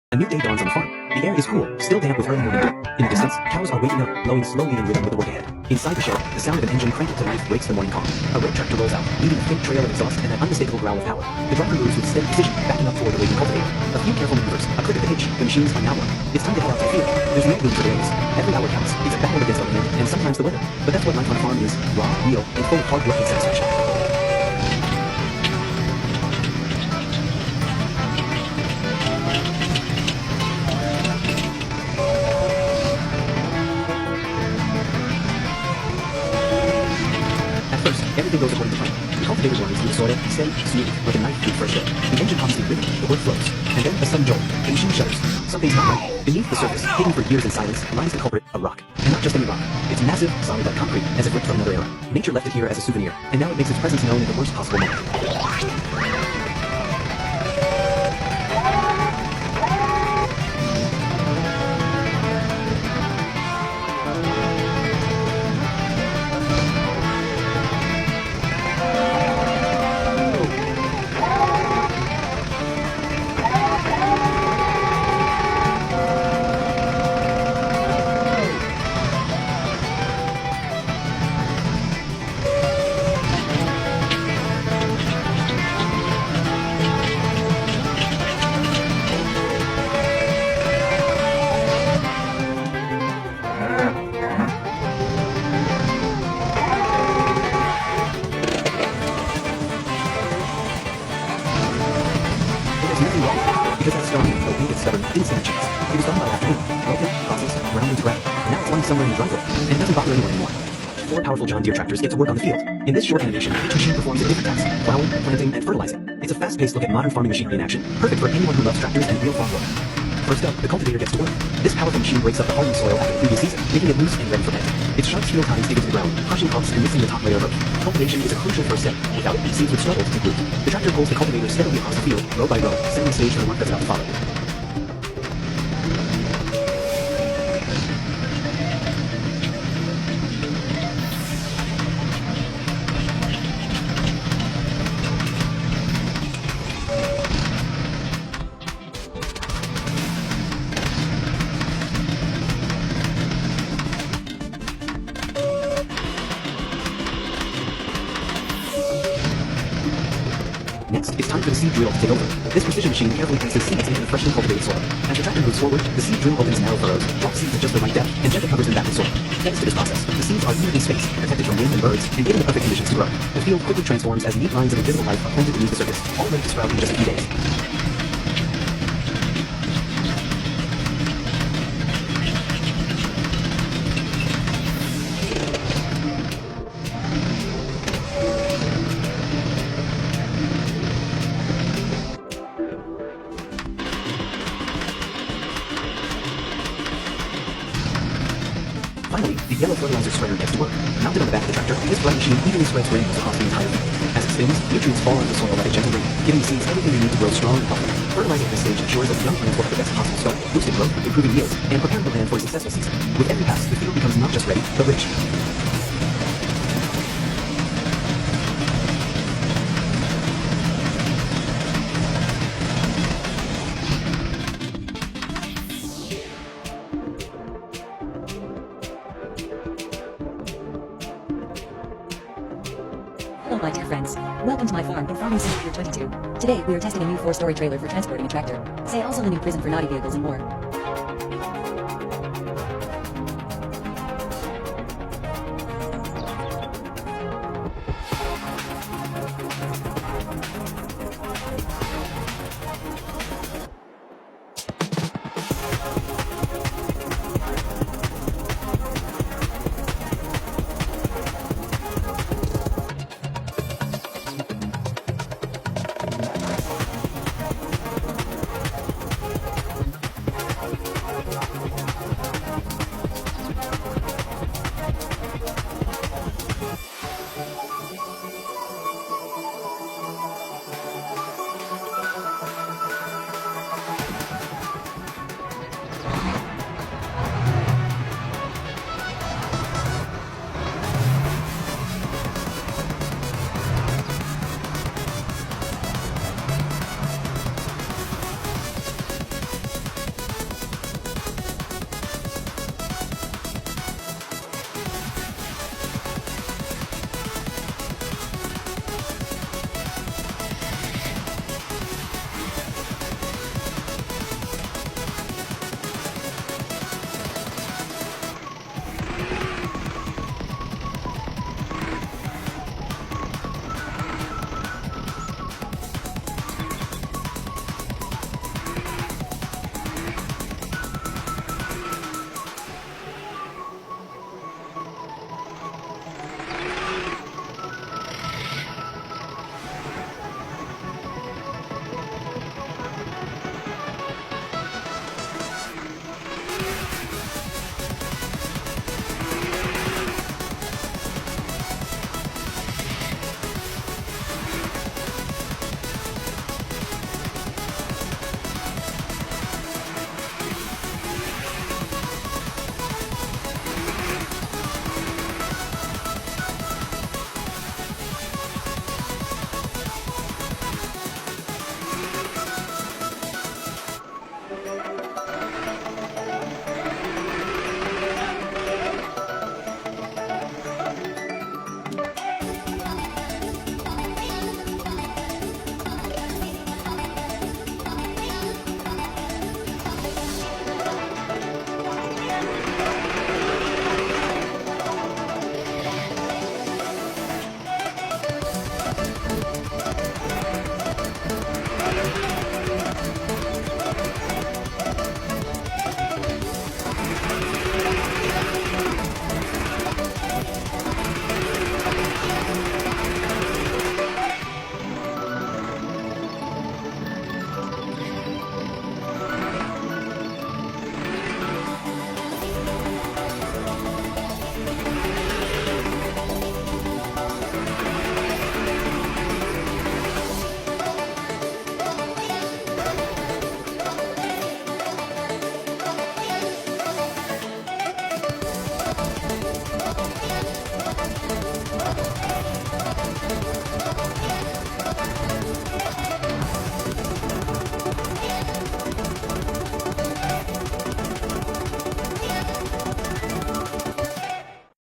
A new day dawns on the farm. The air is cool, still damp with early morning dew. In the distance, cows are waking up, blowing slowly in rhythm with the work ahead. Inside the shed, the sound of an engine cranked to life breaks the morning calm. A road tractor rolls out, leaving a faint trail of exhaust and an unmistakable growl of power. The driver moves with steady precision, backing up toward the waiting cultivator. A few careful maneuvers, a click at the hitch, the machines are now on. It's time to head out to the field. There's no room for delays. Every hour counts. It's a battle against the wind and sometimes the weather. But that's what life on a farm is: raw, real, and full of hard work and satisfaction. At first, everything goes according to plan. The cultivator runs through the soil, steady, smooth, like a knife through fresh air. The engine hums in rhythm, the work flows. And then a sudden jolt. The machine shudders. Something's not right. Beneath the surface, hidden for years in silence, lies the culprit, a rock. And not just any rock. It's massive, solid like concrete, as if ripped from another era. Nature left it here as a souvenir, and now it makes its presence known in the worst possible moment. There's nothing wrong with it, because that stone, though weak and stubborn, didn't stand a chance. It was done by afternoon, broken, processed, ground into ground. Now it's lying somewhere in the driveway, and it doesn't bother anyone anymore. Four powerful John Deere tractors get to work on the field. In this short animation, each machine performs a different task: plowing, planting, and fertilizing. It's a fast-paced look at modern farming machinery in action, perfect for anyone who loves tractors and real farm work. First up, the cultivator gets to work. This powerful machine breaks up the hardened soil after the previous season, making it loose and ready for planting. Its sharp steel tines dig into the ground, crushing crops and mixing the top layer of earth. Cultivation is a crucial first step. Without it, seeds would struggle to take root. The tractor pulls the cultivator steadily across the field, row by row, setting the stage for the work that's about to follow. Next, it's time for the seed drill to take over. This precision machine carefully places seeds into the freshly cultivated soil. As the tractor moves forward, the seed drill opens narrow furrows, drops seeds at just the right depth, and gently covers them back with soil. Thanks to this process, the seeds are evenly spaced, protected from wind and birds, and given the perfect conditions to grow. The field quickly transforms as neat lines of invisible life are planted beneath the surface, all ready to sprout in just a few days. Finally, the yellow fertilizer spreader gets to work. Mounted on the back of the tractor, this bright machine evenly spreads granules across the entire field. As it spins, nutrients fall onto the soil like a gentle rain, giving the seeds everything they need to grow strong and healthy. Fertilizing at this stage ensures that the young plants will have the best possible start, boosting growth, improving yields, and preparing the land for a successful season. With every pass, the field becomes not just ready, but rich. Hello my dear friends, welcome to my farm in Farming Simulator 22. Today we are testing a new 4-story trailer for transporting a tractor. Say also the new prison for naughty vehicles and more.